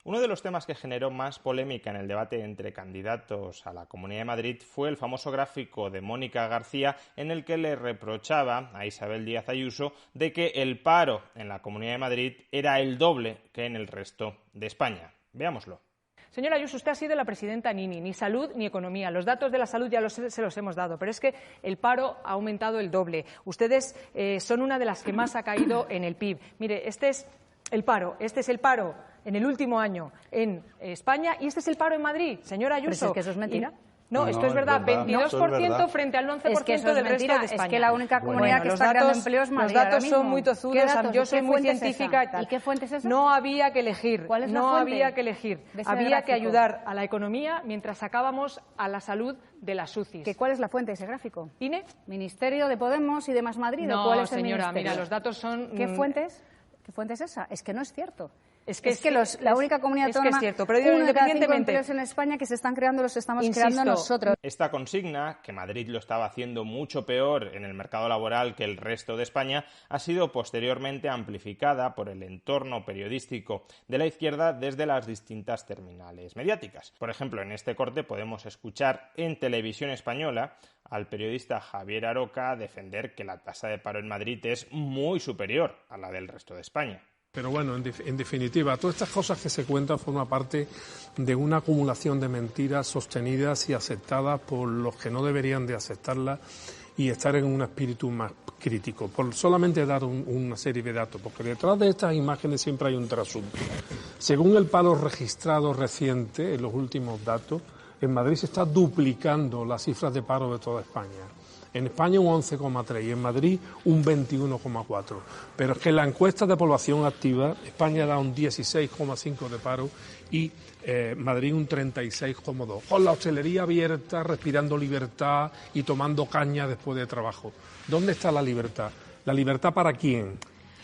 Uno de los temas que generó más polémica en el debate entre candidatos a la Comunidad de Madrid fue el famoso gráfico de Mónica García en el que le reprochaba a Isabel Díaz Ayuso de que el paro en la Comunidad de Madrid era el doble que en el resto de España. Veámoslo. Señora Ayuso, usted ha sido la presidenta ni salud ni economía. Los datos de la salud ya se los hemos dado, pero es que el paro ha aumentado el doble. Ustedes son una de las que más ha caído en el PIB. Mire, este es el paro en el último año en España y este es el paro en Madrid, señora Ayuso. Pero es que eso es mentira. No, esto es verdad, 22% frente al 11% del resto de España. Es que la única comunidad que está creando empleo es Madrid. Los datos son muy tozudos, yo soy muy científica. ¿Y qué fuente es esa? No había que elegir, ¿Cuál es la fuente? había que elegir. Había que ayudar a la economía mientras sacábamos a la salud de las UCIs. ¿Cuál es la fuente de ese gráfico? ¿INE? ¿Ministerio de Podemos y de Más Madrid? No, ¿o cuál es el señora, ministerio? mira, los datos son... ¿Qué fuente es? ¿Qué fuente es esa? Es que no es cierto. Es que la única comunidad autónoma, es cierto, pero uno de cada 5 independientemente empleos en España que se están creando los estamos creando nosotros. Esta consigna, que Madrid lo estaba haciendo mucho peor en el mercado laboral que el resto de España, ha sido posteriormente amplificada por el entorno periodístico de la izquierda desde las distintas terminales mediáticas. Por ejemplo, en este corte podemos escuchar en Televisión Española al periodista Javier Aroca defender que la tasa de paro en Madrid es muy superior a la del resto de España. Pero bueno, en definitiva, todas estas cosas que se cuentan forman parte de una acumulación de mentiras sostenidas y aceptadas por los que no deberían de aceptarlas y estar en un espíritu más crítico. Por solamente dar una serie de datos, porque detrás de estas imágenes siempre hay un trasunto. Según el paro registrado reciente, en los últimos datos, en Madrid se está duplicando las cifras de paro de toda España. En España un 11,3 y en Madrid un 21,4. Pero es que en la encuesta de población activa, España da un 16,5 de paro y Madrid un 36,2. Con la hostelería abierta, respirando libertad y tomando caña después de trabajo. ¿Dónde está la libertad? ¿La libertad para quién?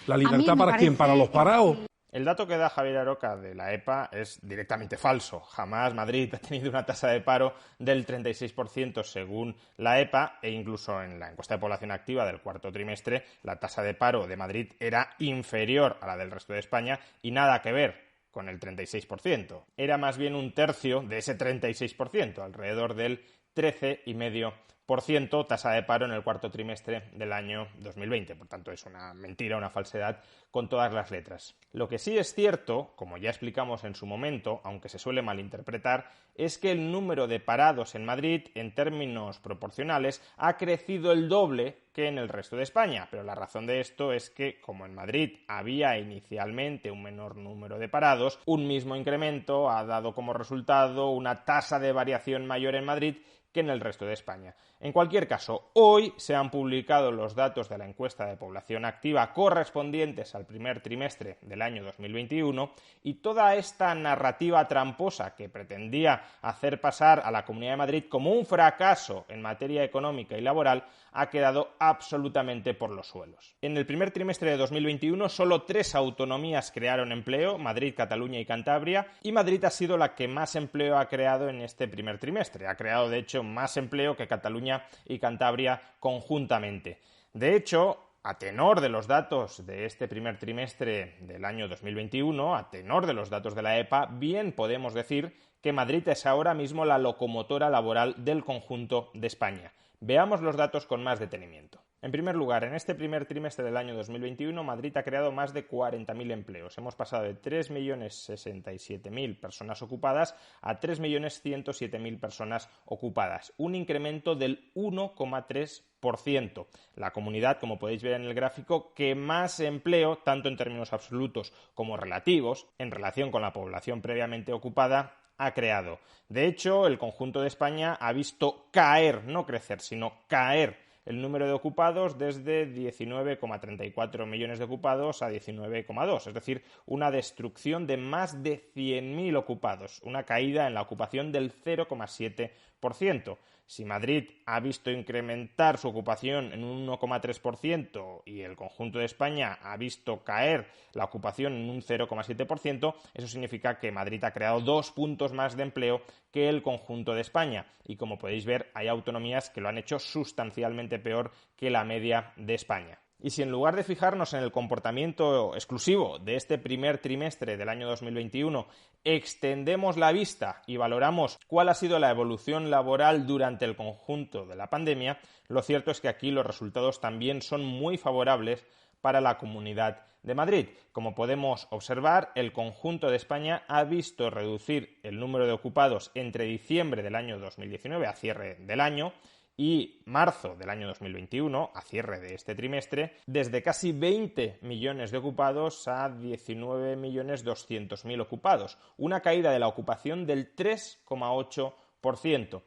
¿La libertad para quién? ¿Para los parados? El dato que da Javier Aroca de la EPA es directamente falso. Jamás Madrid ha tenido una tasa de paro del 36% según la EPA e incluso en la encuesta de población activa del cuarto trimestre la tasa de paro de Madrid era inferior a la del resto de España y nada que ver con el 36%. Era más bien un tercio de ese 36%, alrededor del 13,5% tasa de paro en el cuarto trimestre del año 2020. Por tanto, es una mentira, una falsedad con todas las letras. Lo que sí es cierto, como ya explicamos en su momento, aunque se suele malinterpretar, es que el número de parados en Madrid, en términos proporcionales, ha crecido el doble que en el resto de España. Pero la razón de esto es que, como en Madrid había inicialmente un menor número de parados, un mismo incremento ha dado como resultado una tasa de variación mayor en Madrid que en el resto de España. En cualquier caso, hoy se han publicado los datos de la encuesta de población activa correspondientes al primer trimestre del año 2021 y toda esta narrativa tramposa que pretendía hacer pasar a la Comunidad de Madrid como un fracaso en materia económica y laboral ha quedado absolutamente por los suelos. En el primer trimestre de 2021 solo 3 autonomías crearon empleo, Madrid, Cataluña y Cantabria, y Madrid ha sido la que más empleo ha creado en este primer trimestre. Ha creado, de hecho, más empleo que Cataluña y Cantabria conjuntamente. De hecho, a tenor de los datos de este primer trimestre del año 2021, a tenor de los datos de la EPA, bien podemos decir que Madrid es ahora mismo la locomotora laboral del conjunto de España. Veamos los datos con más detenimiento. En primer lugar, en este primer trimestre del año 2021, Madrid ha creado más de 40.000 empleos. Hemos pasado de 3.067.000 personas ocupadas a 3.107.000 personas ocupadas, un incremento del 1,3%. La comunidad, como podéis ver en el gráfico, que más empleo, tanto en términos absolutos como relativos, en relación con la población previamente ocupada, ha creado. De hecho, el conjunto de España ha visto caer, no crecer, sino caer el número de ocupados desde 19,34 millones de ocupados a 19,2, es decir, una destrucción de más de 100.000 ocupados, una caída en la ocupación del 0,7%. Si Madrid ha visto incrementar su ocupación en un 1,3% y el conjunto de España ha visto caer la ocupación en un 0,7%, eso significa que Madrid ha creado 2 puntos más de empleo que el conjunto de España. Y como podéis ver, hay autonomías que lo han hecho sustancialmente peor que la media de España. Y si en lugar de fijarnos en el comportamiento exclusivo de este primer trimestre del año 2021, extendemos la vista y valoramos cuál ha sido la evolución laboral durante el conjunto de la pandemia, lo cierto es que aquí los resultados también son muy favorables para la Comunidad de Madrid. Como podemos observar, el conjunto de España ha visto reducir el número de ocupados entre diciembre del año 2019 a cierre del año y marzo del año 2021, a cierre de este trimestre, desde casi 20 millones de ocupados a 19.200.000 ocupados, una caída de la ocupación del 3,8%.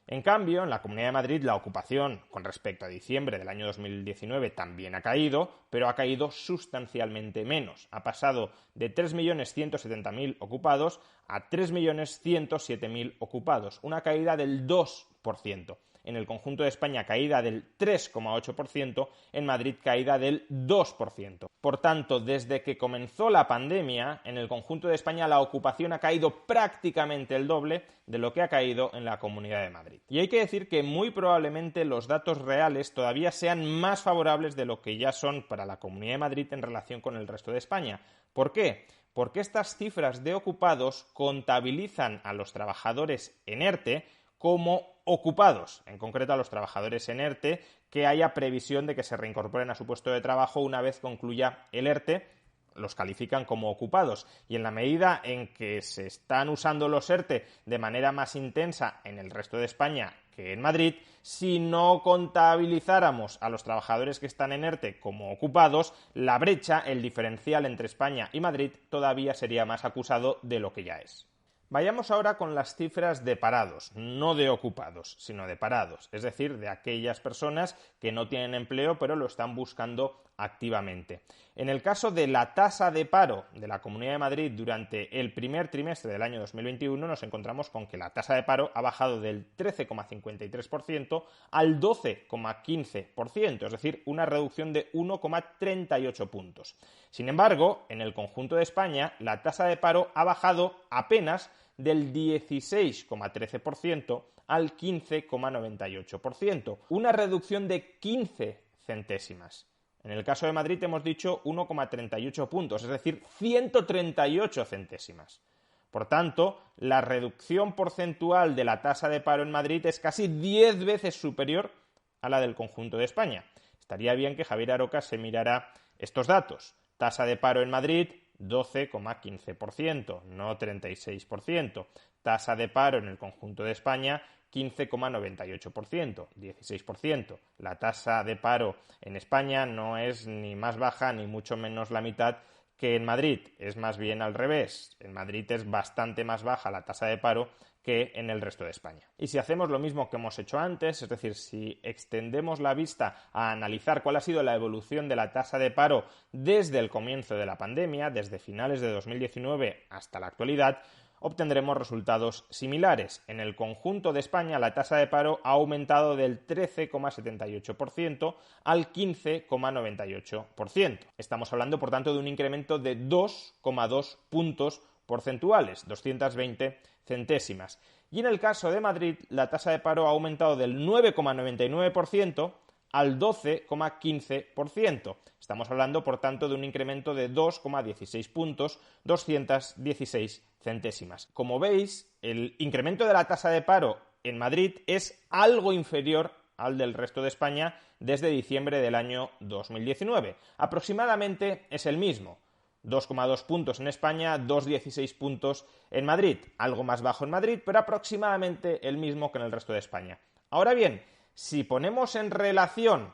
En cambio, en la Comunidad de Madrid la ocupación con respecto a diciembre del año 2019 también ha caído, pero ha caído sustancialmente menos. Ha pasado de 3.170.000 ocupados a 3.107.000 ocupados, una caída del 2%. En el conjunto de España caída del 3,8%, en Madrid caída del 2%. Por tanto, desde que comenzó la pandemia, en el conjunto de España la ocupación ha caído prácticamente el doble de lo que ha caído en la Comunidad de Madrid. Y hay que decir que muy probablemente los datos reales todavía sean más favorables de lo que ya son para la Comunidad de Madrid en relación con el resto de España. ¿Por qué? Porque estas cifras de ocupados contabilizan a los trabajadores en ERTE como ocupados, en concreto a los trabajadores en ERTE, que haya previsión de que se reincorporen a su puesto de trabajo una vez concluya el ERTE, los califican como ocupados. Y en la medida en que se están usando los ERTE de manera más intensa en el resto de España que en Madrid, si no contabilizáramos a los trabajadores que están en ERTE como ocupados, la brecha, el diferencial entre España y Madrid todavía sería más acusado de lo que ya es. Vayamos ahora con las cifras de parados, no de ocupados, sino de parados, es decir, de aquellas personas que no tienen empleo pero lo están buscando activamente. En el caso de la tasa de paro de la Comunidad de Madrid durante el primer trimestre del año 2021 nos encontramos con que la tasa de paro ha bajado del 13,53% al 12,15%, es decir, una reducción de 1,38 puntos. Sin embargo, en el conjunto de España, la tasa de paro ha bajado apenas del 16,13% al 15,98%, una reducción de 15 centésimas. En el caso de Madrid hemos dicho 1,38 puntos, es decir, 138 centésimas. Por tanto, la reducción porcentual de la tasa de paro en Madrid es casi 10 veces superior a la del conjunto de España. Estaría bien que Javier Aroca se mirara estos datos. Tasa de paro en Madrid, 12,15%, no 36%. Tasa de paro en el conjunto de España, 15,98%, 16%. La tasa de paro en España no es ni más baja ni mucho menos la mitad que en Madrid, es más bien al revés. En Madrid es bastante más baja la tasa de paro que en el resto de España. Y si hacemos lo mismo que hemos hecho antes, es decir, si extendemos la vista a analizar cuál ha sido la evolución de la tasa de paro desde el comienzo de la pandemia, desde finales de 2019 hasta la actualidad, obtendremos resultados similares. En el conjunto de España la tasa de paro ha aumentado del 13,78% al 15,98%. Estamos hablando, por tanto, de un incremento de 2,2 puntos porcentuales, 220 centésimas. Y en el caso de Madrid, la tasa de paro ha aumentado del 9,99% al 12,15%. Estamos hablando, por tanto, de un incremento de 2,16 puntos, 216 centésimas. Como veis, el incremento de la tasa de paro en Madrid es algo inferior al del resto de España desde diciembre del año 2019. Aproximadamente es el mismo. 2,2 puntos en España, 2,16 puntos en Madrid. Algo más bajo en Madrid, pero aproximadamente el mismo que en el resto de España. Ahora bien, si ponemos en relación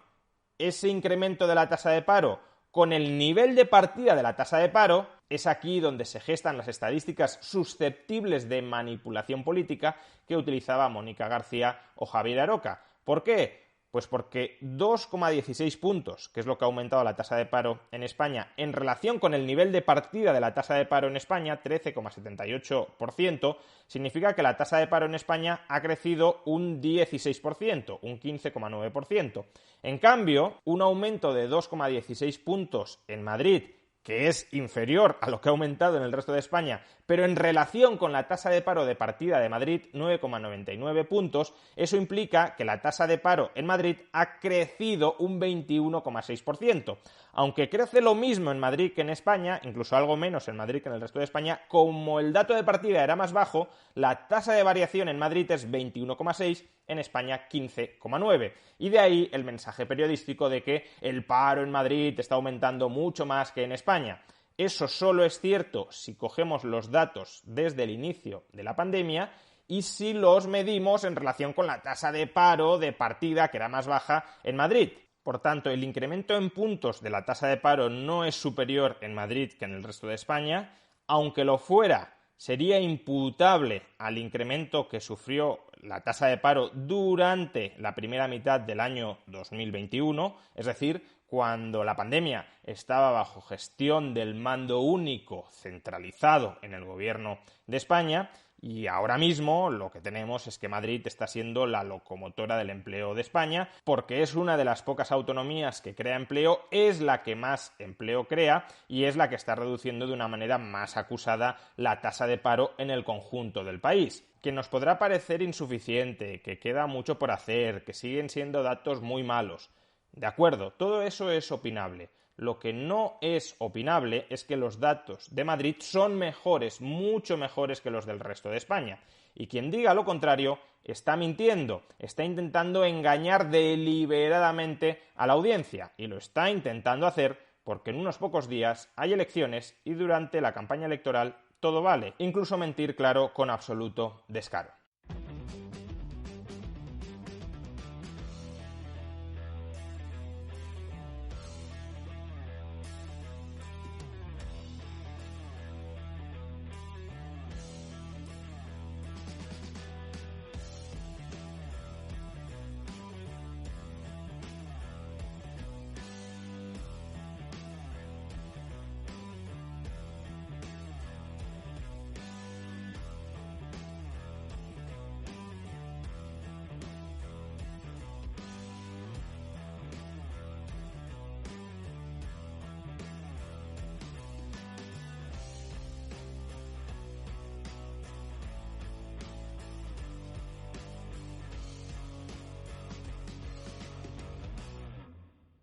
ese incremento de la tasa de paro con el nivel de partida de la tasa de paro, es aquí donde se gestan las estadísticas susceptibles de manipulación política que utilizaba Mónica García o Javier Aroca. ¿Por qué? Pues porque 2,16 puntos, que es lo que ha aumentado la tasa de paro en España, en relación con el nivel de partida de la tasa de paro en España, 13,78%, significa que la tasa de paro en España ha crecido un 16%, un 15,9%. En cambio, un aumento de 2,16 puntos en Madrid que es inferior a lo que ha aumentado en el resto de España, pero en relación con la tasa de paro de partida de Madrid, 9,99 puntos, eso implica que la tasa de paro en Madrid ha crecido un 21,6%. Aunque crece lo mismo en Madrid que en España, incluso algo menos en Madrid que en el resto de España, como el dato de partida era más bajo, la tasa de variación en Madrid es 21,6, en España 15,9. Y de ahí el mensaje periodístico de que el paro en Madrid está aumentando mucho más que en España. Eso solo es cierto si cogemos los datos desde el inicio de la pandemia y si los medimos en relación con la tasa de paro de partida, que era más baja en Madrid. Por tanto, el incremento en puntos de la tasa de paro no es superior en Madrid que en el resto de España. Aunque lo fuera, sería imputable al incremento que sufrió la tasa de paro durante la primera mitad del año 2021, es decir, cuando la pandemia estaba bajo gestión del mando único centralizado en el gobierno de España, y ahora mismo lo que tenemos es que Madrid está siendo la locomotora del empleo de España, porque es una de las pocas autonomías que crea empleo, es la que más empleo crea y es la que está reduciendo de una manera más acusada la tasa de paro en el conjunto del país. Que nos podrá parecer insuficiente, que queda mucho por hacer, que siguen siendo datos muy malos. De acuerdo, todo eso es opinable. Lo que no es opinable es que los datos de Madrid son mejores, mucho mejores que los del resto de España. Y quien diga lo contrario está mintiendo, está intentando engañar deliberadamente a la audiencia. Y lo está intentando hacer porque en unos pocos días hay elecciones y durante la campaña electoral todo vale, incluso mentir, claro, con absoluto descaro.